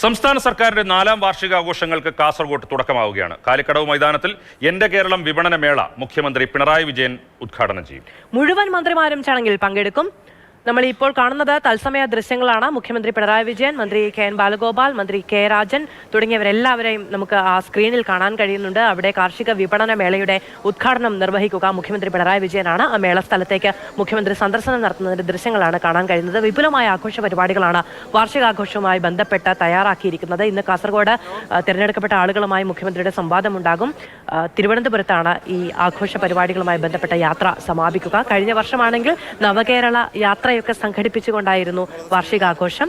സംസ്ഥാന സർക്കാരിന്റെ 4ാം വാർഷികാഘോഷങ്ങൾക്ക് കാസർഗോഡ് തുടക്കമാവുകയാണ്. കാലിക്കടവ് മൈതാനത്തിൽ എന്റെ കേരളം വിപണന മേള മുഖ്യമന്ത്രി പിണറായി വിജയൻ ഉദ്ഘാടനം ചെയ്യും. മുഴുവൻ മന്ത്രിമാരും ചടങ്ങിൽ പങ്കെടുക്കും. നമ്മൾ ഇപ്പോൾ കാണുന്നത് തത്സമയ ദൃശ്യങ്ങളാണ്. മുഖ്യമന്ത്രി പിണറായി വിജയൻ, മന്ത്രി കെ എൻ ബാലഗോപാൽ, മന്ത്രി കെ രാജൻ തുടങ്ങിയവരെല്ലാവരെയും നമുക്ക് ആ സ്ക്രീനിൽ കാണാൻ കഴിയുന്നുണ്ട്. അവിടെ കാർഷിക വിപണന മേളയുടെ ഉദ്ഘാടനം നിർവഹിക്കുക മുഖ്യമന്ത്രി പിണറായി വിജയനാണ്. ആ മേള സ്ഥലത്തേക്ക് മുഖ്യമന്ത്രി സന്ദർശനം നടത്തുന്നതിന്റെ ദൃശ്യങ്ങളാണ് കാണാൻ കഴിയുന്നത്. വിപുലമായ ആഘോഷ പരിപാടികളാണ് വാർഷികാഘോഷവുമായി ബന്ധപ്പെട്ട് തയ്യാറാക്കിയിരിക്കുന്നത്. ഇന്ന് കാസർഗോഡ് തിരഞ്ഞെടുക്കപ്പെട്ട ആളുകളുമായി മുഖ്യമന്ത്രിയുടെ സംവാദമുണ്ടാകും. തിരുവനന്തപുരത്താണ് ഈ ആഘോഷ പരിപാടികളുമായി ബന്ധപ്പെട്ട യാത്ര സമാപിക്കുക. കഴിഞ്ഞ വർഷമാണെങ്കിൽ നവകേരള യാത്രയൊക്കെ സംഘടിപ്പിച്ചുകൊണ്ടായിരുന്നു വാർഷികാഘോഷം.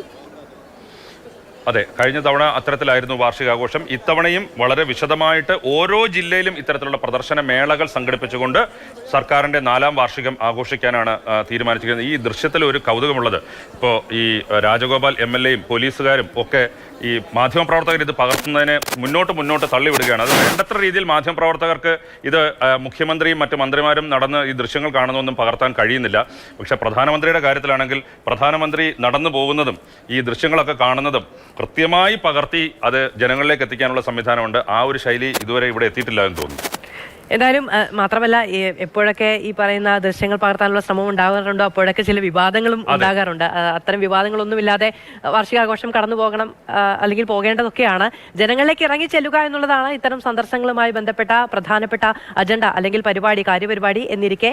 അതെ, കഴിഞ്ഞ തവണ അത്തരത്തിലായിരുന്നു വാർഷികാഘോഷം. ഇത്തവണയും വളരെ വിശദമായിട്ട് ഓരോ ജില്ലയിലും ഇത്തരത്തിലുള്ള പ്രദർശന മേളകൾ സംഘടിപ്പിച്ചുകൊണ്ട് സർക്കാരിന്റെ 4ാം വാർഷികം ആഘോഷിക്കാനാണ് തീരുമാനിച്ചിരിക്കുന്നത്. ഈ ദൃശ്യത്തിൽ ഒരു കൗതുകമുള്ളത്, ഇപ്പോൾ ഈ രാജഗോപാൽ MLA-യും പോലീസുകാരും ഒക്കെ ഈ മാധ്യമപ്രവർത്തകർ ഇത് പകർത്തുന്നതിനെ മുന്നോട്ട് തള്ളിവിടുകയാണ്. അത് വേണ്ടത്ര രീതിയിൽ മാധ്യമപ്രവർത്തകർക്ക് ഇത് മുഖ്യമന്ത്രിയും മറ്റ് മന്ത്രിമാരും നടന്ന് ഈ ദൃശ്യങ്ങൾ കാണുന്നതൊന്നും പകർത്താൻ കഴിയുന്നില്ല. പക്ഷേ പ്രധാനമന്ത്രിയുടെ കാര്യത്തിലാണെങ്കിൽ പ്രധാനമന്ത്രി നടന്നു പോകുന്നതും ഈ ദൃശ്യങ്ങളൊക്കെ കാണുന്നതും കൃത്യമായി പകർത്തി അത് ജനങ്ങളിലേക്ക് എത്തിക്കാനുള്ള സംവിധാനമുണ്ട്. ആ ഒരു ശൈലി ഇതുവരെ ഇവിടെ എത്തിയിട്ടില്ല എന്ന് തോന്നുന്നു. എന്തായാലും മാത്രമല്ല, എപ്പോഴൊക്കെ ഈ പറയുന്ന ദൃശ്യങ്ങൾ പകർത്താനുള്ള ശ്രമം ഉണ്ടാകാറുണ്ടോ അപ്പോഴൊക്കെ ചില വിവാദങ്ങളും ഉണ്ടാകാറുണ്ട്. അത്തരം വിവാദങ്ങളൊന്നുമില്ലാതെ വാർഷികാഘോഷം കടന്നു പോകണം, അല്ലെങ്കിൽ പോകേണ്ടതൊക്കെയാണ്. ജനങ്ങളിലേക്ക് ഇറങ്ങി ചെല്ലുക എന്നുള്ളതാണ് ഇത്തരം സന്ദർശനങ്ങളുമായി ബന്ധപ്പെട്ട പ്രധാനപ്പെട്ട അജണ്ട അല്ലെങ്കിൽ പരിപാടി, കാര്യപരിപാടി എന്നിരിക്കെ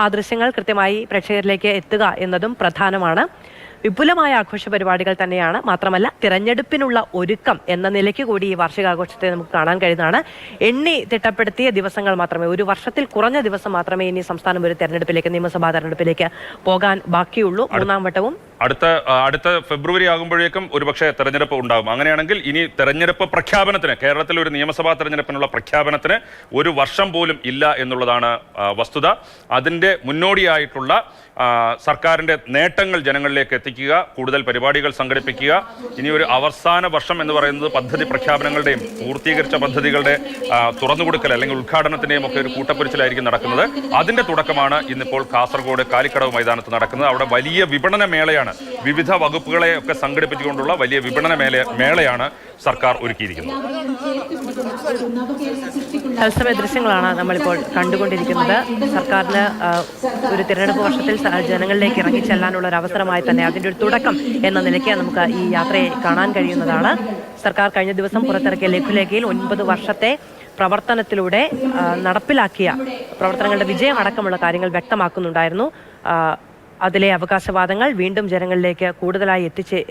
ആ ദൃശ്യങ്ങൾ കൃത്യമായി പ്രേക്ഷകരിലേക്ക് എത്തുക എന്നതും പ്രധാനമാണ്. വിപുലമായ ആഘോഷ പരിപാടികൾ തന്നെയാണ്. മാത്രമല്ല, തിരഞ്ഞെടുപ്പിനുള്ള ഒരുക്കം എന്ന നിലയ്ക്ക് കൂടി ഈ വാർഷികാഘോഷത്തെ നമുക്ക് കാണാൻ കഴിയുന്നതാണ്. എണ്ണി തിട്ടപ്പെടുത്തിയ ദിവസങ്ങൾ മാത്രമേ, ഒരു വർഷത്തിൽ കുറഞ്ഞ ദിവസം മാത്രമേ ഇനി സംസ്ഥാനം ഒരു തെരഞ്ഞെടുപ്പിലേക്ക്, നിയമസഭാ തെരഞ്ഞെടുപ്പിലേക്ക് പോകാൻ ബാക്കിയുള്ളൂ. 3ാം വട്ടവും അടുത്ത ഫെബ്രുവരി ആകുമ്പോഴേക്കും ഒരുപക്ഷെ തെരഞ്ഞെടുപ്പ് ഉണ്ടാകും. അങ്ങനെയാണെങ്കിൽ ഇനി തെരഞ്ഞെടുപ്പ് പ്രഖ്യാപനത്തിന്, കേരളത്തിൽ ഒരു നിയമസഭാ തെരഞ്ഞെടുപ്പിനുള്ള പ്രഖ്യാപനത്തിന് ഒരു വർഷം പോലും ഇല്ല എന്നുള്ളതാണ് വസ്തുത. അതിൻ്റെ മുന്നോടിയായിട്ടുള്ള സർക്കാരിൻ്റെ നേട്ടങ്ങൾ ജനങ്ങളിലേക്ക് എത്തിക്കുക, കൂടുതൽ പരിപാടികൾ സംഘടിപ്പിക്കുക. ഇനി ഒരു അവസാന വർഷം എന്ന് പറയുന്നത് പദ്ധതി പ്രഖ്യാപനങ്ങളുടെയും പൂർത്തീകരിച്ച പദ്ധതികളുടെ തുറന്നുകൊടുക്കൽ അല്ലെങ്കിൽ ഉദ്ഘാടനത്തിൻ്റെയും ഒക്കെ ഒരു കൂട്ടപ്പൊരിച്ചിലായിരിക്കും നടക്കുന്നത്. അതിൻ്റെ തുടക്കമാണ് ഇന്നിപ്പോൾ കാസർഗോഡ് കാലിക്കടവ് മൈതാനത്ത് നടക്കുന്നത്. അവിടെ വലിയ വിപണന മേളയാണ്, വിവിധ വകുപ്പുകളെ ഒക്കെ സംഘടിപ്പിച്ചുകൊണ്ടുള്ള വലിയ വിപണന മേളയാണ് സർക്കാർ ഒരുക്കിയിരിക്കുന്നത്. തത്സമയ ദൃശ്യങ്ങളാണ് നമ്മളിപ്പോൾ കണ്ടുകൊണ്ടിരിക്കുന്നത്. സർക്കാരിന് ഒരു തിരഞ്ഞെടുപ്പ് വർഷത്തിൽ ജനങ്ങളിലേക്ക് ഇറങ്ങിച്ചെല്ലാനുള്ള ഒരു അവസരമായി തന്നെ അതിൻ്റെ ഒരു തുടക്കം എന്ന നിലയ്ക്ക് നമുക്ക് ഈ യാത്രയെ കാണാൻ കഴിയുന്നതാണ്. സർക്കാർ കഴിഞ്ഞ ദിവസം പുറത്തിറക്കിയ ലഘുലേഖയിൽ 9 വർഷത്തെ പ്രവർത്തനത്തിലൂടെ നടപ്പിലാക്കിയ പ്രവർത്തനങ്ങളുടെ വിജയം അടക്കമുള്ള കാര്യങ്ങൾ വ്യക്തമാക്കുന്നുണ്ടായിരുന്നു. അതിലെ അവകാശവാദങ്ങൾ വീണ്ടും ജനങ്ങളിലേക്ക് കൂടുതലായി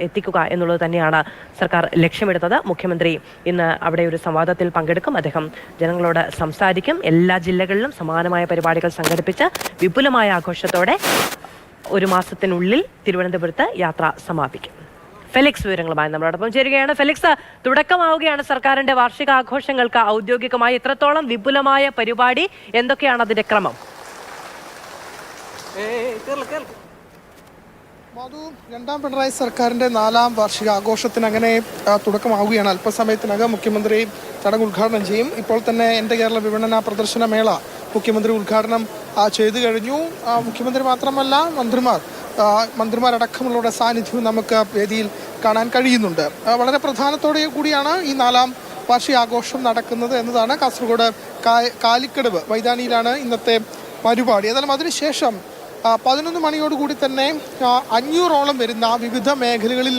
എത്തിക്കുക എന്നുള്ളത് തന്നെയാണ് സർക്കാർ ലക്ഷ്യമെടുത്തത്. മുഖ്യമന്ത്രി ഇന്ന് അവിടെ ഒരു സംവാദത്തിൽ പങ്കെടുക്കും. അദ്ദേഹം ജനങ്ങളോട് സംസാരിക്കും. എല്ലാ ജില്ലകളിലും സമാനമായ പരിപാടികൾ സംഘടിപ്പിച്ച് വിപുലമായ ആഘോഷത്തോടെ ഒരു മാസത്തിനുള്ളിൽ തിരുവനന്തപുരത്ത് യാത്ര സമാപിക്കും. ഫെലിക്സ് വിവരങ്ങളുമായി നമ്മളോടൊപ്പം ചേരുകയാണ്. ഫെലിക്സ്, തുടക്കമാവുകയാണ് സർക്കാരിന്റെ വാർഷികാഘോഷങ്ങൾക്ക് ഔദ്യോഗികമായി. എത്രത്തോളം വിപുലമായ പരിപാടി, എന്തൊക്കെയാണ് അതിന്റെ ക്രമം? മധു, 2ാം പിണറായി സർക്കാരിൻ്റെ 4ാം വാർഷികാഘോഷത്തിന് അങ്ങനെ തുടക്കമാവുകയാണ്. അല്പസമയത്തിനകം മുഖ്യമന്ത്രി ചടങ്ങ് ഉദ്ഘാടനം ചെയ്യും. ഇപ്പോൾ തന്നെ എൻ്റെ കേരള വിപണന പ്രദർശന മേള മുഖ്യമന്ത്രി ഉദ്ഘാടനം ചെയ്തു കഴിഞ്ഞു. മുഖ്യമന്ത്രി മാത്രമല്ല, മന്ത്രിമാരടക്കമുള്ളവരുടെ സാന്നിധ്യവും നമുക്ക് വേദിയിൽ കാണാൻ കഴിയുന്നുണ്ട്. വളരെ പ്രധാനത്തോടെ കൂടിയാണ് ഈ 4ാം വാർഷികാഘോഷം നടക്കുന്നത് എന്നതാണ്. കാസർഗോഡ് കാലിക്കടവ് മൈതാനിയിലാണ് ഇന്നത്തെ പരിപാടി. ഏതായാലും അതിനുശേഷം 11 മണിയോടുകൂടി തന്നെ 500ഓളം വരുന്ന വിവിധ മേഖലകളിൽ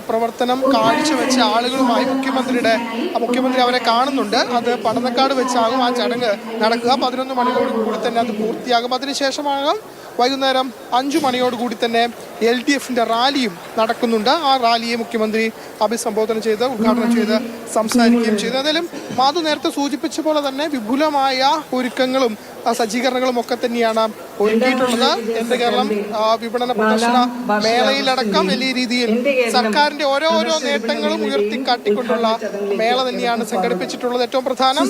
പ്രവർത്തനം കാഴ്ചവെച്ച ആളുകളുമായി മുഖ്യമന്ത്രി അവരെ കാണുന്നുണ്ട്. അത് പടന്നക്കാട് വെച്ചാകും ആ ചടങ്ങ് നടക്കുക. 11 മണിയോടുകൂടി തന്നെ അത് പൂർത്തിയാകും. അതിനുശേഷമാകും വൈകുന്നേരം 5 മണിയോടുകൂടി തന്നെ LDFന്റെ റാലിയും നടക്കുന്നുണ്ട്. ആ റാലിയെ മുഖ്യമന്ത്രി അഭിസംബോധന ചെയ്ത് ഉദ്ഘാടനം ചെയ്ത് സംസാരിക്കുകയും ചെയ്തു. ഏതായാലും മാധു നേരത്തെ സൂചിപ്പിച്ച പോലെ തന്നെ വിപുലമായ ഒരുക്കങ്ങളും സജ്ജീകരണങ്ങളും ഒക്കെ തന്നെയാണ് ഒരുക്കിയിട്ടുള്ളത്. എൻ്റെ കേരളം വിപണന പ്രദർശന മേളയിലടക്കം വലിയ രീതിയിൽ സർക്കാരിന്റെ ഓരോ നേട്ടങ്ങളും ഉയർത്തിക്കാട്ടിക്കൊണ്ടുള്ള മേള തന്നെയാണ് സംഘടിപ്പിച്ചിട്ടുള്ളത്. ഏറ്റവും പ്രധാനം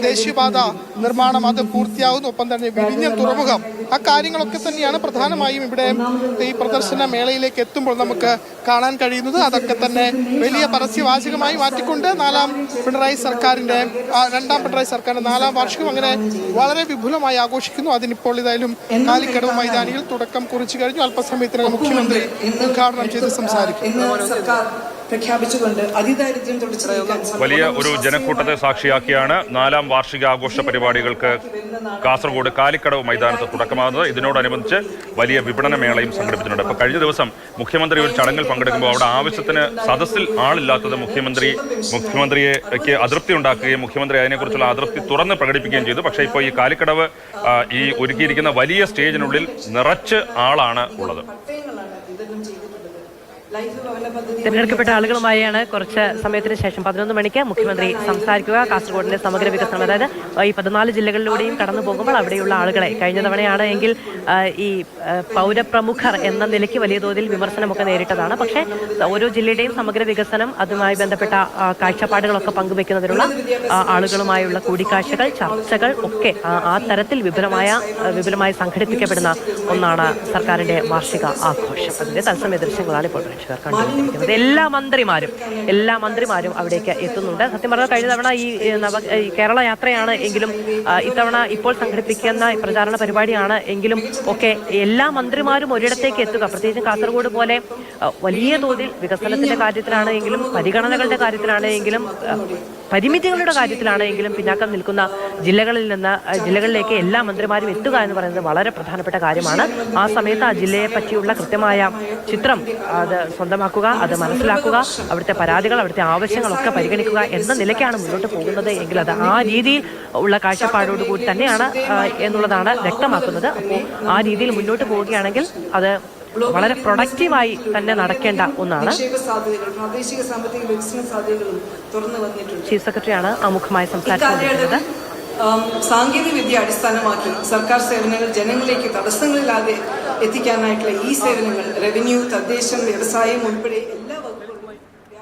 ദേശീയപാത നിർമ്മാണം, അത് പൂർത്തിയാകുന്നു. ഒപ്പം തന്നെ വിഴിഞ്ഞം തുറമുഖം, ആ കാര്യങ്ങളൊക്കെ തന്നെയാണ് പ്രധാനമായും ഇവിടെ ഈ പ്രദർശന മേളയിലേക്ക് എത്തുമ്പോൾ നമുക്ക് കാണാൻ കഴിയുന്നത്. അതൊക്കെ തന്നെ വലിയ പരസ്യവാചകമായി മാറ്റിക്കൊണ്ട് 2ാം പിണറായി സർക്കാരിന്റെ 4ാം വാർഷികം അങ്ങനെ വളരെ വിപുലമായി ആഘോഷിക്കുന്നു. അതിനിപ്പോൾ ഏതായാലും കാലിക്കടവ് മൈതാനിയിൽ തുടക്കം കുറിച്ചു കഴിഞ്ഞു. അല്പസമയത്തിനകം മുഖ്യമന്ത്രി ഉദ്ഘാടനം ചെയ്ത് സംസാരിക്കും. പ്രഖ്യാപിച്ചുകൊണ്ട് അതിദാരിദ്ര്യം തുടച്ചു നീക്കാൻ വലിയ ഒരു ജനക്കൂട്ടത്തെ സാക്ഷിയാക്കിയാണ് 4ാം വാർഷികാഘോഷ പരിപാടികൾക്ക് കാസർഗോഡ് കാലിക്കടവ് മൈതാനത്ത് തുടക്കമാകുന്നത്. ഇതിനോടനുബന്ധിച്ച് വലിയ വിപണന മേളയും സംഘടിപ്പിച്ചിട്ടുണ്ട്. അപ്പോൾ കഴിഞ്ഞ ദിവസം മുഖ്യമന്ത്രി ഒരു ചടങ്ങിൽ പങ്കെടുക്കുമ്പോൾ അവിടെ ആവശ്യത്തിന് സദസ്സിൽ ആളില്ലാത്തത് മുഖ്യമന്ത്രിക്ക് അതൃപ്തി ഉണ്ടാക്കുകയും മുഖ്യമന്ത്രി അതിനെക്കുറിച്ചുള്ള അതൃപ്തി തുറന്ന് പ്രകടിപ്പിക്കുകയും ചെയ്തു. പക്ഷേ ഇപ്പോൾ ഈ കാലിക്കടവ് ഈ ഒരുക്കിയിരിക്കുന്ന വലിയ സ്റ്റേജിനുള്ളിൽ നിറച്ച് ആളാണ് ഉള്ളത്. തിരഞ്ഞെടുക്കപ്പെട്ട ആളുകളുമായാണ് കുറച്ച് സമയത്തിന് ശേഷം 11 മണിക്ക് മുഖ്യമന്ത്രി സംസാരിക്കുക. കാസർഗോഡിന്റെ സമഗ്ര വികസനം, അതായത് ഈ 14 ജില്ലകളിലൂടെയും കടന്നു പോകുമ്പോൾ അവിടെയുള്ള ആളുകളെ, കഴിഞ്ഞ തവണയാണ് എങ്കിൽ ഈ പൗരപ്രമുഖർ എന്ന നിലയ്ക്ക് വലിയ തോതിൽ വിമർശനമൊക്കെ നേരിട്ടതാണ്. പക്ഷേ ഓരോ ജില്ലയുടെയും സമഗ്ര വികസനം, അതുമായി ബന്ധപ്പെട്ട കാഴ്ചപ്പാടുകളൊക്കെ പങ്കുവെക്കുന്നതിനുള്ള ആളുകളുമായുള്ള കൂടിക്കാഴ്ചകൾ, ചർച്ചകൾ ഒക്കെ ആ തരത്തിൽ വിപുലമായി സംഘടിപ്പിക്കപ്പെടുന്ന ഒന്നാണ് സർക്കാരിന്റെ വാർഷിക ആഘോഷം. അതിന്റെ തത്സമയ ദൃശ്യങ്ങളാണ് ഇപ്പോൾ കണ്ടുകൊണ്ടിരിക്കുന്നത്. എല്ലാ മന്ത്രിമാരും അവിടേക്ക് എത്തുന്നുണ്ട്. സത്യം പറഞ്ഞാൽ കഴിഞ്ഞ തവണ ഈ കേരള യാത്രയാണ് എങ്കിലും ഇത്തവണ ഇപ്പോൾ സംഘടിപ്പിക്കുന്ന പ്രചാരണ പരിപാടിയാണ് എങ്കിലും ഒക്കെ എല്ലാ മന്ത്രിമാരും ഒരിടത്തേക്ക് എത്തുക, പ്രത്യേകിച്ചും കാസർഗോഡ് പോലെ വലിയ തോതിൽ വികസനത്തിന്റെ കാര്യത്തിലാണ് എങ്കിലും, പരിഗണനകളുടെ കാര്യത്തിലാണ് എങ്കിലും, പരിമിതികളുടെ കാര്യത്തിലാണ് എങ്കിലും പിന്നാക്കം നിൽക്കുന്ന ജില്ലകളിലേക്ക് എല്ലാ മന്ത്രിമാരും എത്തുക എന്ന് പറയുന്നത് വളരെ പ്രധാനപ്പെട്ട കാര്യമാണ്. ആ സമയത്ത് ആ ജില്ലയെ പറ്റിയുള്ള കൃത്യമായ ചിത്രം അത് സ്വന്തമാക്കുക, അത് മനസ്സിലാക്കുക, അവിടുത്തെ പരാതികൾ, അവിടുത്തെ ആവശ്യങ്ങളൊക്കെ പരിഗണിക്കുക എന്ന നിലയ്ക്കാണ് മുന്നോട്ട് പോകുന്നത് എങ്കിൽ അത് ആ രീതിയിൽ ഉള്ള കാഴ്ചപ്പാടോടുകൂടി തന്നെയാണ് എന്നുള്ളതാണ് വ്യക്തമാക്കുന്നത്. അപ്പോൾ ആ രീതിയിൽ മുന്നോട്ട് പോവുകയാണെങ്കിൽ അത് വളരെ പ്രൊഡക്റ്റീവായി തന്നെ നടക്കേണ്ട ഒന്നാണ്. ചീഫ് സെക്രട്ടറിയാണ് ആമുഖമായി സംസാരിക്കുന്നത്. സാങ്കേതിക വിദ്യ അടിസ്ഥാനമാക്കി സർക്കാർ സേവനങ്ങൾ ജനങ്ങളിലേക്ക് തടസ്സങ്ങളില്ലാതെ എത്തിക്കാനായിട്ടുള്ള ഈ സേവനങ്ങൾ റവന്യൂ, തദ്ദേശം, വ്യവസായം ഉൾപ്പെടെ